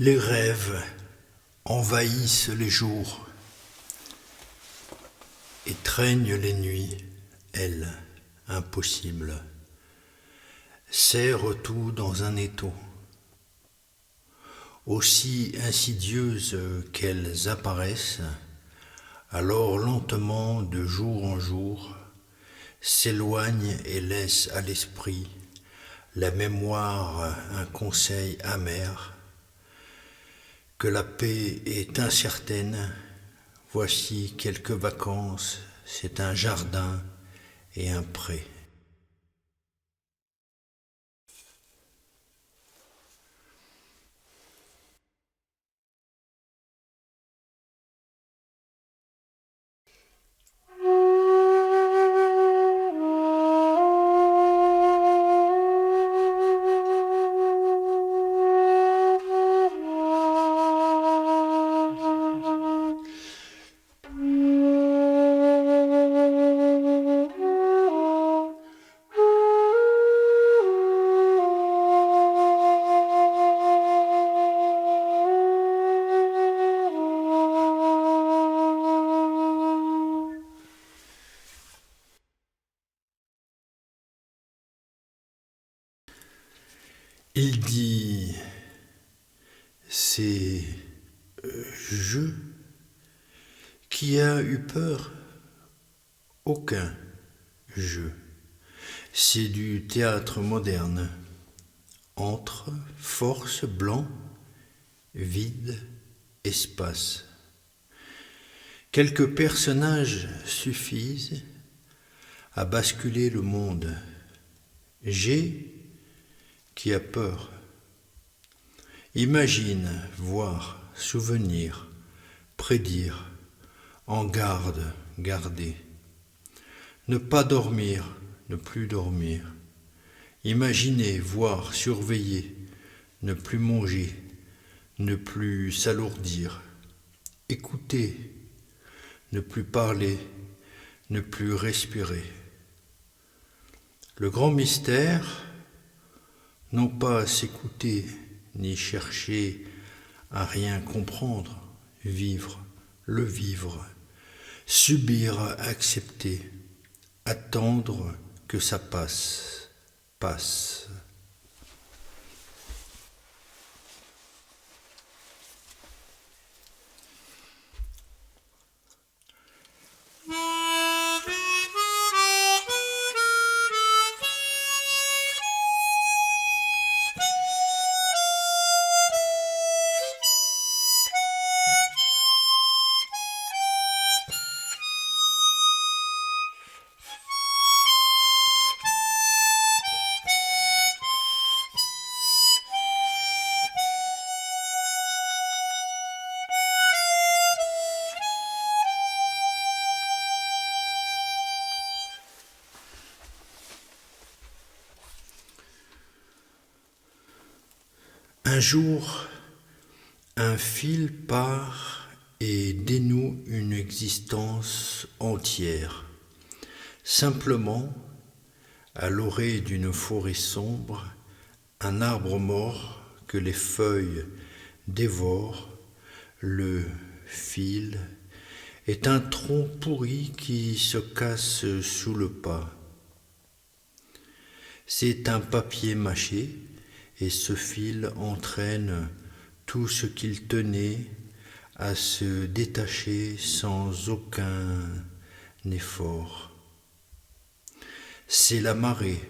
Les rêves envahissent les jours, étreignent les nuits, elles, impossibles, serrent tout dans un étau. Aussi insidieuses qu'elles apparaissent, alors lentement, de jour en jour, s'éloignent et laissent à l'esprit la mémoire un conseil amer, que la paix est incertaine, voici quelques vacances, c'est un jardin et un pré. Il dit, c'est je qui a eu peur? Aucun je. C'est du théâtre moderne. Entre, force, blanc, vide, espace. Quelques personnages suffisent à basculer le monde. J'ai qui a peur. Imagine, voir, souvenir, prédire, en garde, garder. Ne pas dormir, ne plus dormir. Imaginer, voir, surveiller, ne plus manger, ne plus s'alourdir. Écouter, ne plus parler, ne plus respirer. Le grand mystère, non pas s'écouter, ni chercher à rien comprendre, vivre, le vivre, subir, accepter, attendre que ça passe, passe. Un jour, un fil part et dénoue une existence entière. Simplement, à l'orée d'une forêt sombre, un arbre mort que les feuilles dévorent, le fil est un tronc pourri qui se casse sous le pas. C'est un papier mâché et ce fil entraîne tout ce qu'il tenait à se détacher sans aucun effort. C'est la marée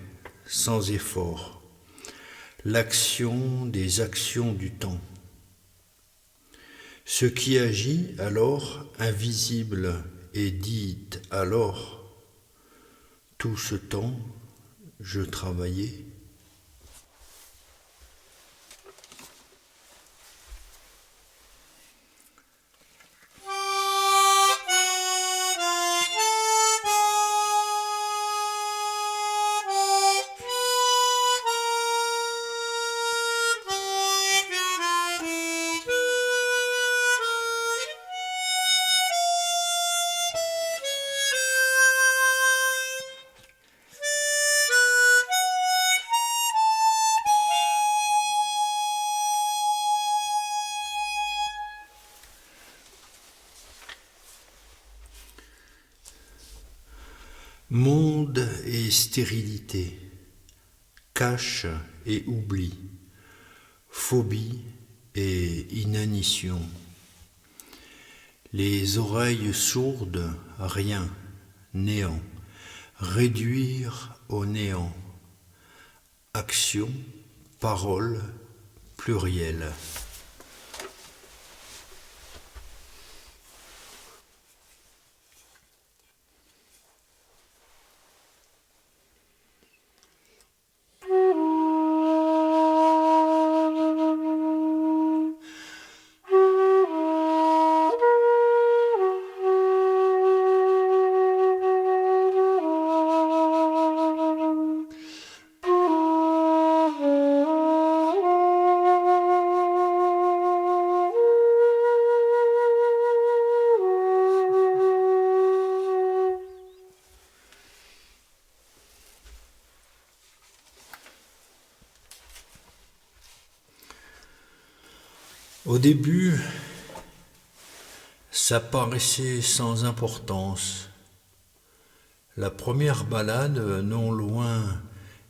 sans effort, l'action des actions du temps. Ce qui agit alors invisible et dit alors, tout ce temps je travaillais. Monde et stérilité, cache et oubli, phobie et inanition. Les oreilles sourdes, rien, néant, réduire au néant. Action, parole, pluriel. Au début, ça paraissait sans importance. La première balade, non loin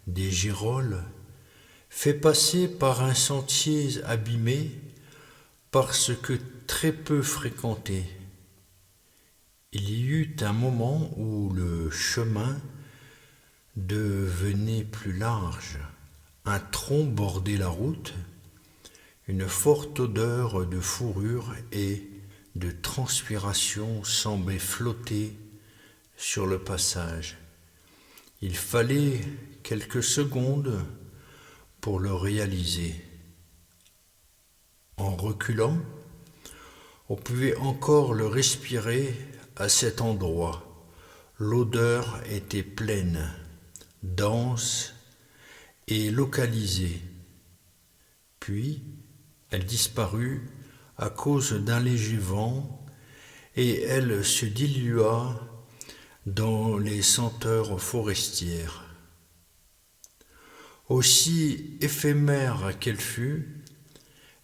des Girolles, fait passer par un sentier abîmé parce que très peu fréquenté. Il y eut un moment où le chemin devenait plus large. Un tronc bordait la route. Une forte odeur de fourrure et de transpiration semblait flotter sur le passage. Il fallait quelques secondes pour le réaliser. En reculant, on pouvait encore le respirer à cet endroit. L'odeur était pleine, dense et localisée. Puis, elle disparut à cause d'un léger vent et elle se dilua dans les senteurs forestières. Aussi éphémère qu'elle fut,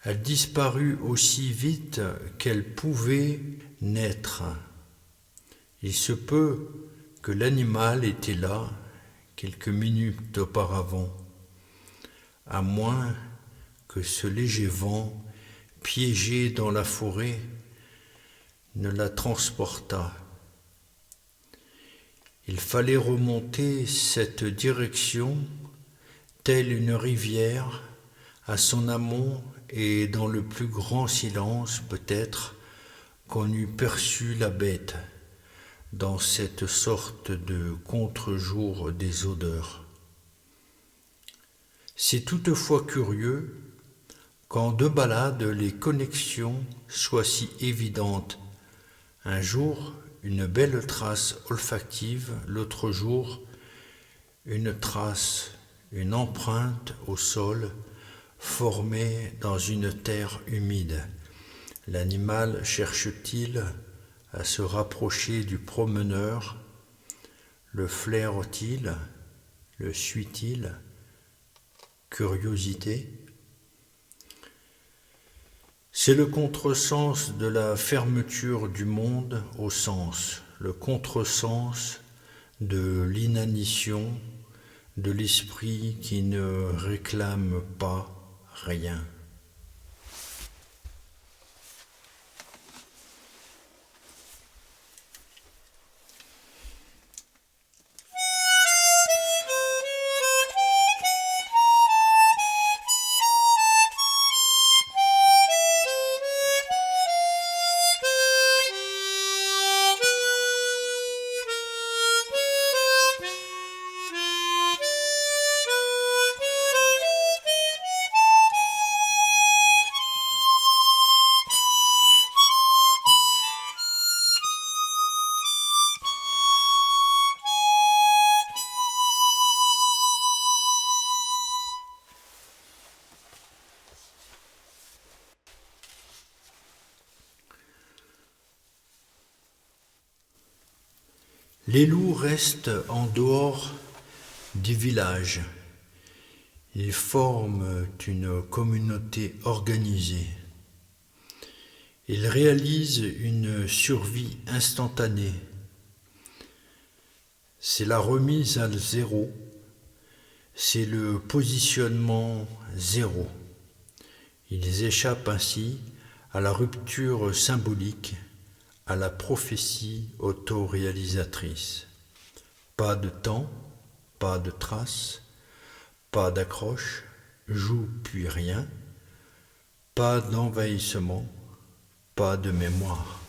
elle disparut aussi vite qu'elle pouvait naître. Il se peut que l'animal était là quelques minutes auparavant, à moins que ce léger vent, piégé dans la forêt, ne la transportât. Il fallait remonter cette direction, telle une rivière, à son amont et dans le plus grand silence peut-être qu'on eût perçu la bête, dans cette sorte de contre-jour des odeurs. C'est toutefois curieux qu'en deux balades les connexions soient si évidentes. Un jour, une belle trace olfactive, l'autre jour, une trace, une empreinte au sol formée dans une terre humide. L'animal cherche-t-il à se rapprocher du promeneur? Le flaire-t-il? Le suit-il? Curiosité? C'est le contresens de la fermeture du monde au sens, le contresens de l'inanition, de l'esprit qui ne réclame pas rien. Les loups restent en dehors du village. Ils forment une communauté organisée. Ils réalisent une survie instantanée. C'est la remise à zéro, c'est le positionnement zéro. Ils échappent ainsi à la rupture symbolique, à la prophétie autoréalisatrice. Pas de temps, pas de traces, pas d'accroche, joue puis rien, pas d'envahissement, pas de mémoire.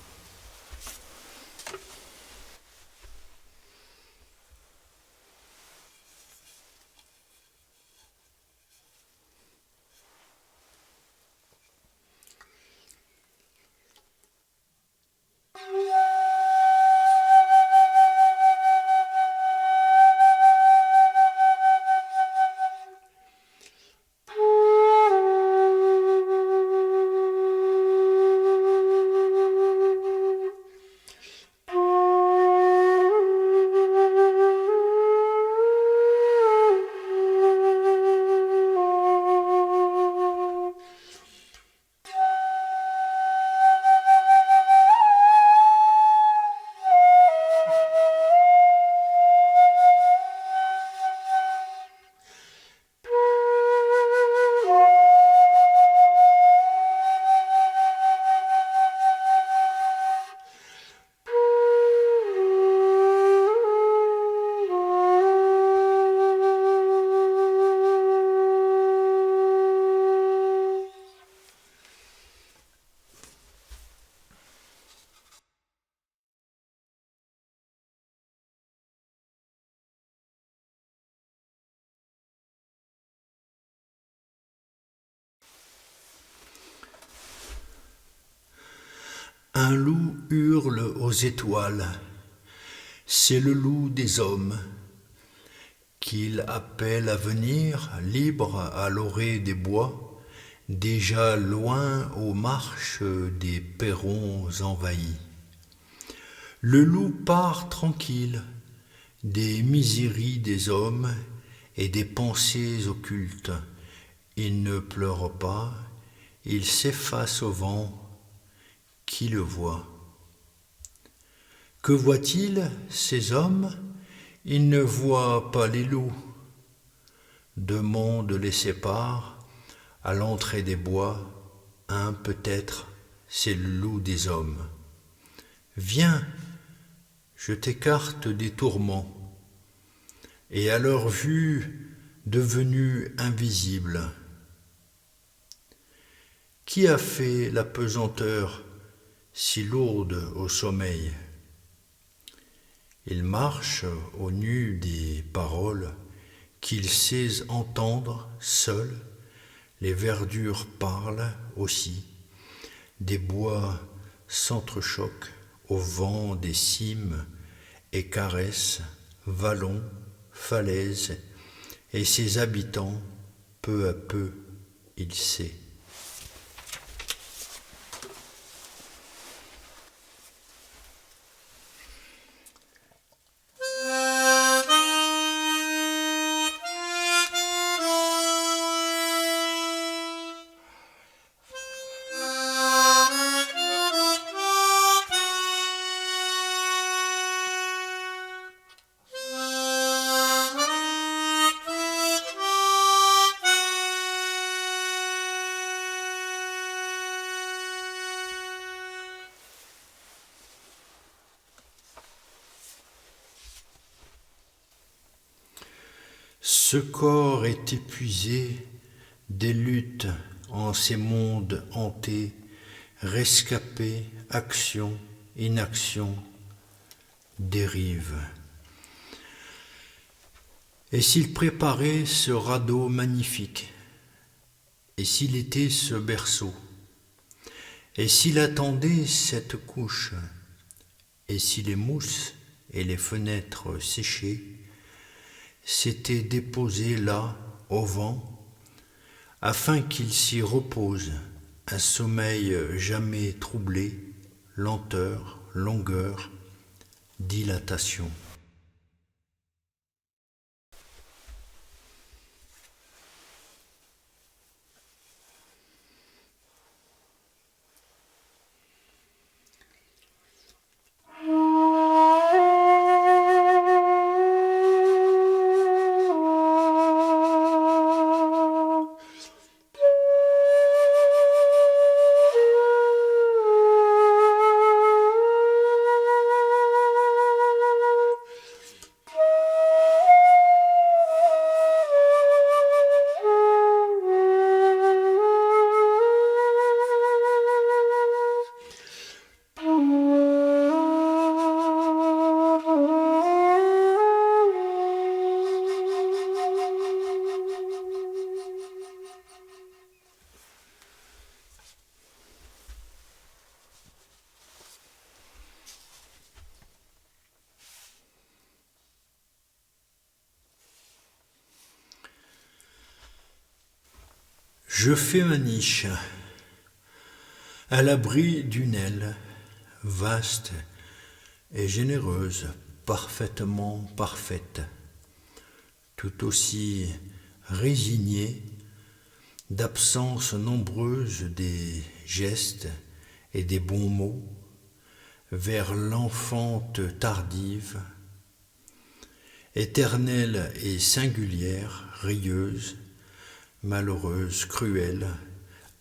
Un loup hurle aux étoiles, c'est le loup des hommes, qu'il appelle à venir, libre à l'orée des bois, déjà loin aux marches des perrons envahis. Le loup part tranquille des miséries des hommes et des pensées occultes. Il ne pleure pas, il s'efface au vent. Qui le voit? Que voient-ils, ces hommes? Ils ne voient pas les loups. Deux mondes les séparent, à l'entrée des bois, un peut-être, c'est le loup des hommes. Viens, je t'écarte des tourments, et à leur vue devenue invisible. Qui a fait la pesanteur si lourde au sommeil? Il marche au nu des paroles qu'il sait entendre seul, les verdures parlent aussi, des bois s'entrechoquent au vent des cimes et caressent vallons, falaises, et ses habitants, peu à peu, il sait. Ce corps est épuisé des luttes en ces mondes hantés, rescapé, action, inaction, dérive. Et s'il préparait ce radeau magnifique, et s'il était ce berceau, et s'il attendait cette couche, et si les mousses et les fenêtres séchées s'étaient déposées là, au vent, afin qu'il s'y repose, un sommeil jamais troublé, lenteur, longueur, dilatation. Je fais ma niche à l'abri d'une aile vaste et généreuse, parfaitement parfaite, tout aussi résignée d'absence nombreuse des gestes et des bons mots vers l'enfante tardive, éternelle et singulière, rieuse, malheureuse, cruelle,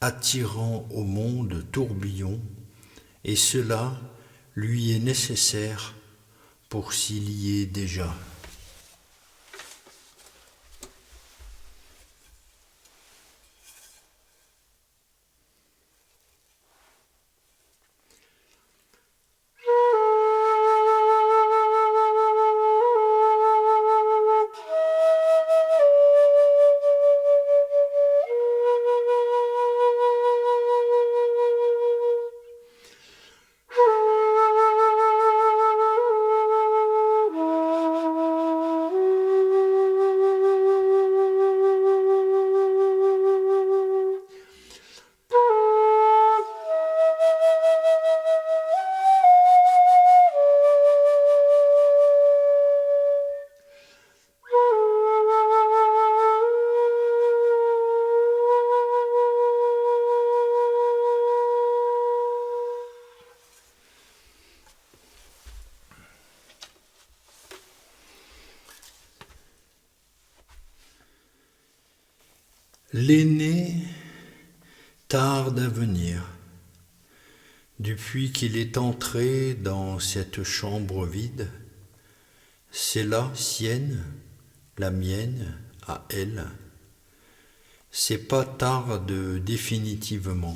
attirant au monde tourbillon, et cela lui est nécessaire pour s'y lier déjà. L'aîné tarde à venir, depuis qu'il est entré dans cette chambre vide. C'est la sienne, la mienne, à elle. C'est pas tarde définitivement.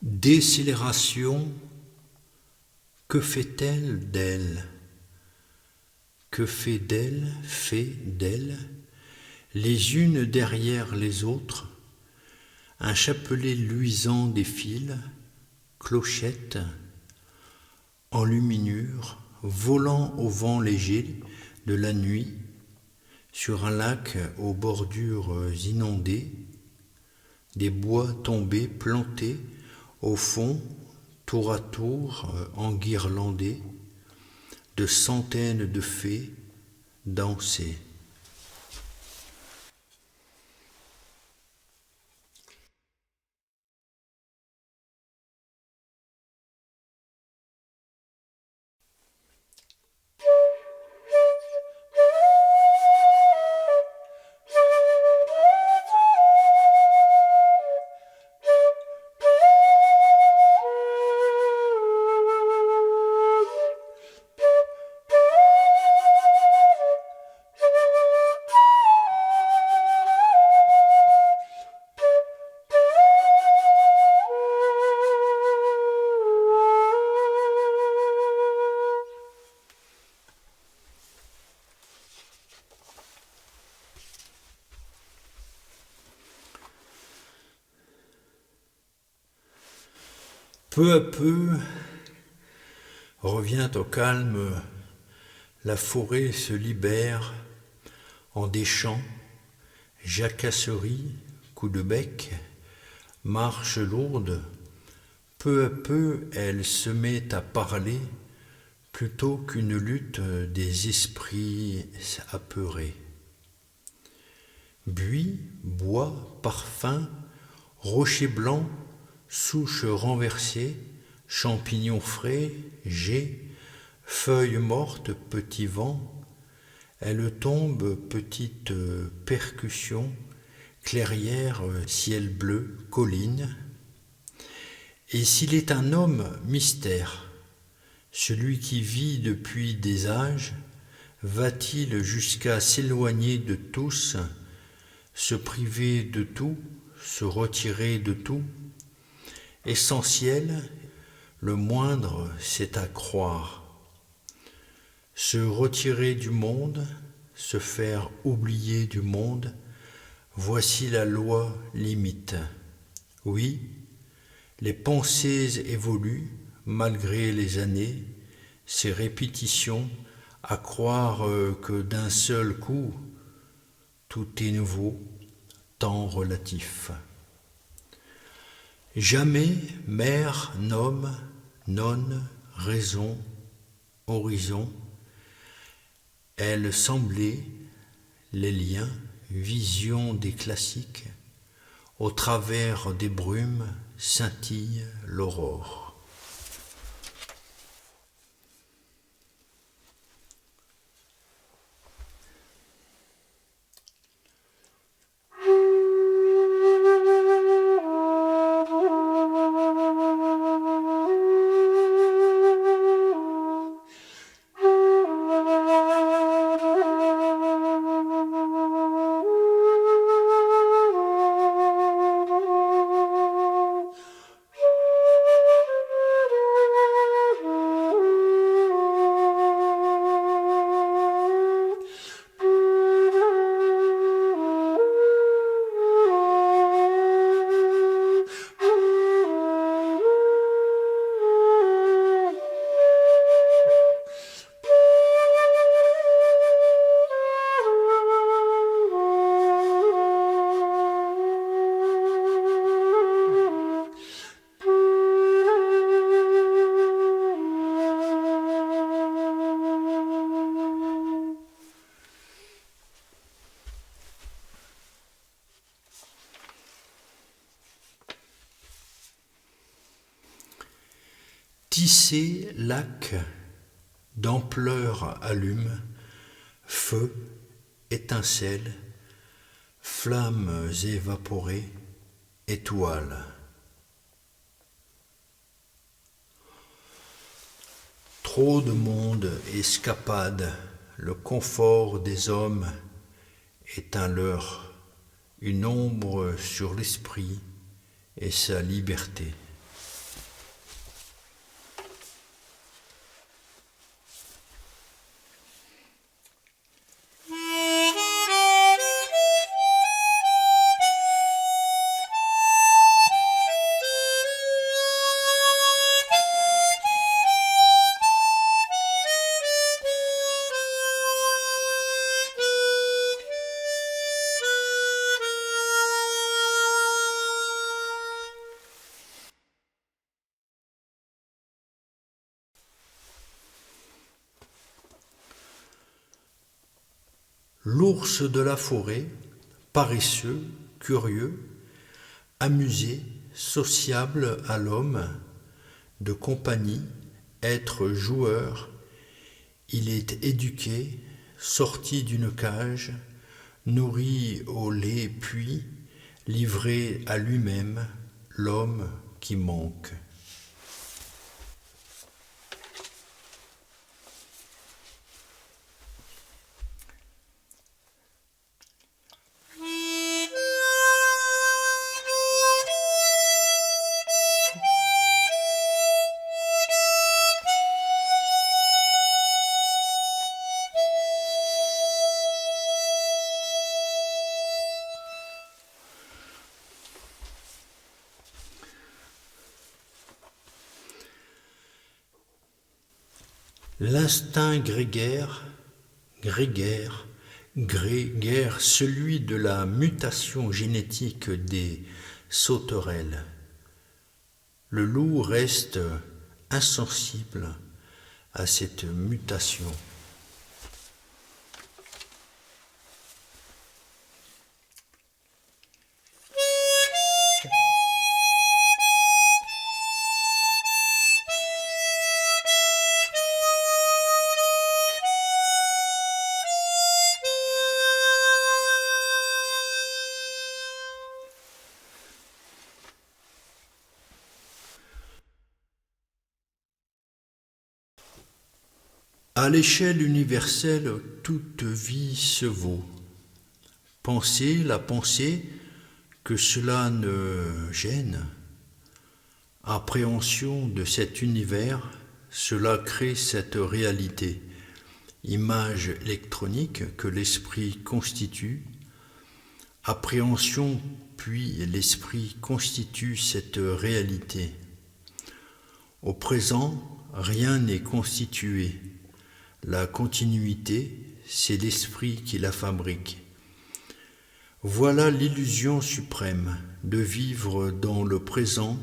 Décélération, que fait-elle d'elle? Que fait d'elles, les unes derrière les autres, un chapelet luisant défile, clochette, enluminure, volant au vent léger de la nuit, sur un lac aux bordures inondées, des bois tombés plantés au fond, tour à tour, enguirlandés, de centaines de fées dansaient. Peu à peu revient au calme, la forêt se libère en des chants, jacasseries, coups de bec, marche lourde. Peu à peu elle se met à parler plutôt qu'une lutte des esprits apeurés. Buis, bois, parfum, rochers blancs, souches renversées, champignons frais, jets, feuilles mortes, petit vent, elle tombe, petite percussion, clairière, ciel bleu, colline. Et s'il est un homme, mystère, Celui qui vit depuis des âges, va-t-il jusqu'à s'éloigner de tous, se priver de tout, se retirer de tout? Essentiel, le moindre, c'est à croire. Se retirer du monde, se faire oublier du monde, voici la loi limite. Oui, les pensées évoluent malgré les années, ces répétitions, à croire que d'un seul coup, tout est nouveau, temps relatif. Jamais mère nomme, nonne, raison, horizon. Elle semblait, les liens, vision des classiques, au travers des brumes scintille l'aurore. Tissé lac, d'ampleur allume, feu, étincelle, flammes évaporées, étoiles. Trop de monde, escapade, le confort des hommes est un leurre, une ombre sur l'esprit et sa liberté. L'ours de la forêt, paresseux, curieux, amusé, sociable à l'homme, de compagnie, être joueur, il est éduqué, sorti d'une cage, nourri au lait puis, livré à lui-même, l'homme qui manque. L'instinct grégaire, celui de la mutation génétique des sauterelles. Le loup reste insensible à cette mutation. À l'échelle universelle, toute vie se vaut. Pensez la pensée, que cela ne gêne. Appréhension de cet univers, cela crée cette réalité. Image électronique que l'esprit constitue. Appréhension puis l'esprit constitue cette réalité. Au présent, rien n'est constitué. La continuité, c'est l'esprit qui la fabrique. Voilà l'illusion suprême de vivre dans le présent,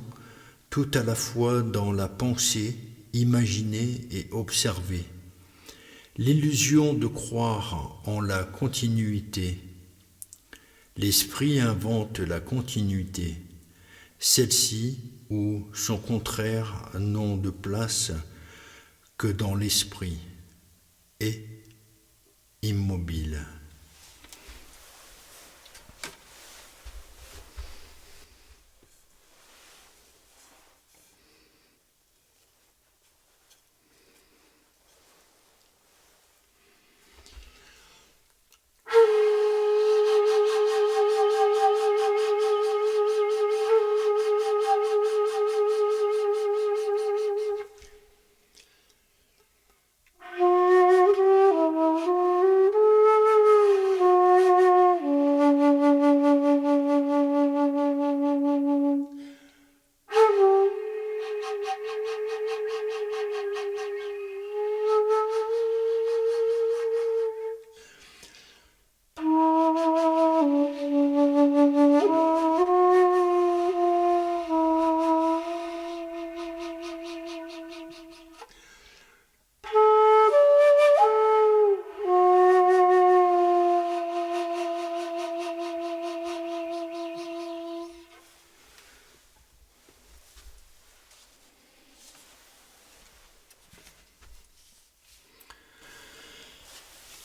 tout à la fois dans la pensée, imaginer et observer. L'illusion de croire en la continuité. L'esprit invente la continuité. Celle-ci ou son contraire n'ont de place que dans l'esprit et immobile.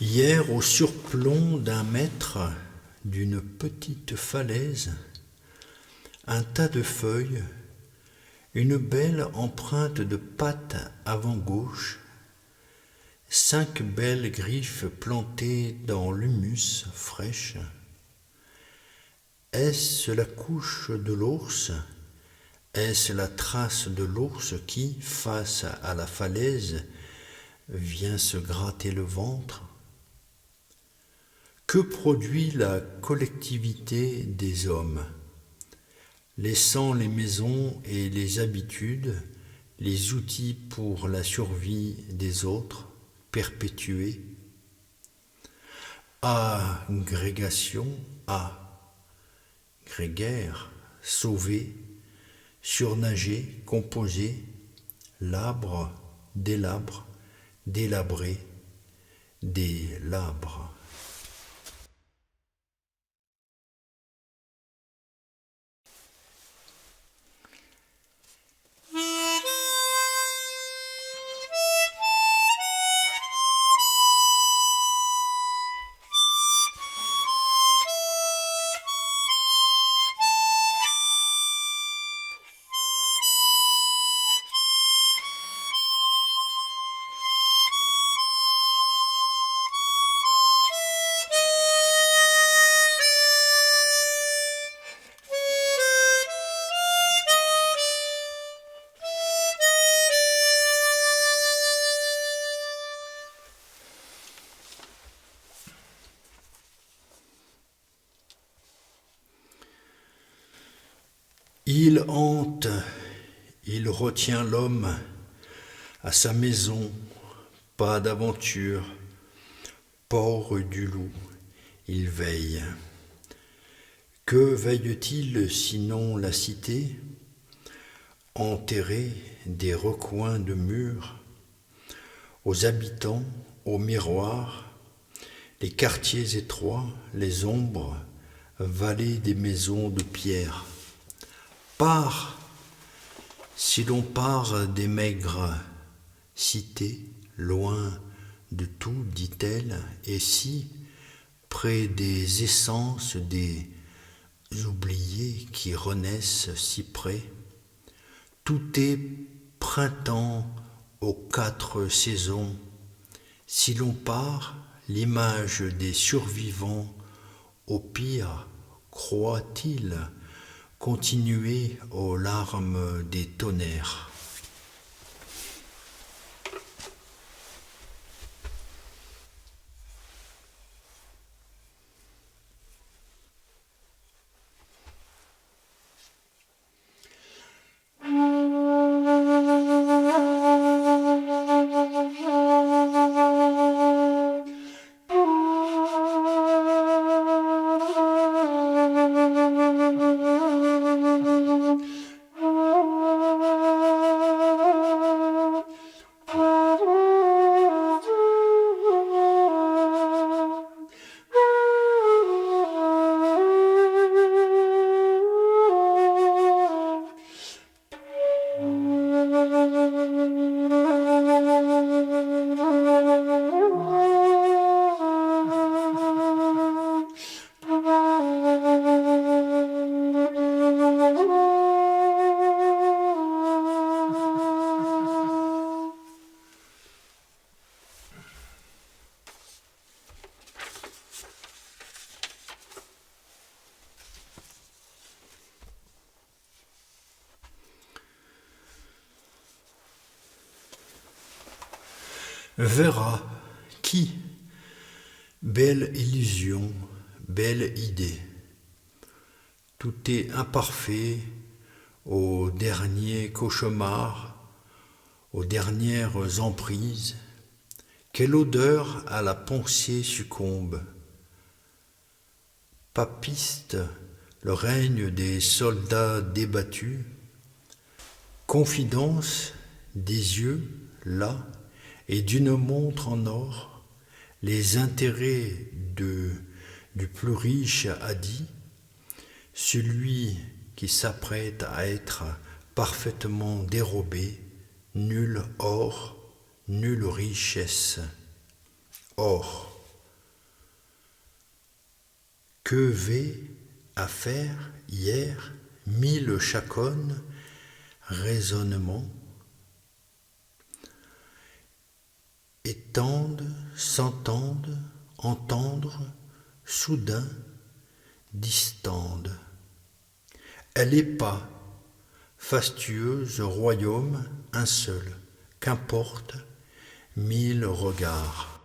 Hier, au surplomb d'un mètre d'une petite falaise, un tas de feuilles, une belle empreinte de pattes avant gauche, 5 belles griffes plantées dans l'humus fraîche. Est-ce la couche de l'ours? Est-ce la trace de l'ours qui, face à la falaise, vient se gratter le ventre? Que produit la collectivité des hommes, laissant les maisons et les habitudes, les outils pour la survie des autres, perpétués? Agrégation, grégaire, sauver, surnager, composer, labre, délabre, délabrer, délabre. Il hante, il retient l'homme à sa maison, pas d'aventure, port du loup, il veille. Que veille-t-il sinon la cité, enterrée des recoins de murs, aux habitants, aux miroirs, les quartiers étroits, les ombres, vallées des maisons de pierre. Part, si l'on part des maigres cités, loin de tout, dit-elle, et si, près des essences des oubliés qui renaissent si près, tout est printemps aux 4 saisons, Si l'on part, l'image des survivants, au pire, croit-il, continuer aux larmes des tonnerres. Verra qui? Belle illusion, belle idée. Tout est imparfait aux derniers cauchemars, aux dernières emprises. Quelle odeur à la pensée succombe. Papiste, le règne des soldats débattus. Confidence des yeux, là, et d'une montre en or, les intérêts du plus riche a dit, celui qui s'apprête à être parfaitement dérobé, nul or, nulle richesse. Or, que vais à faire hier 1000 chaconnes, raisonnements, étendent, s'entendent, entendre, soudain, distendent. Elle est pas, fastueuse royaume, un seul, qu'importe, 1000 regards.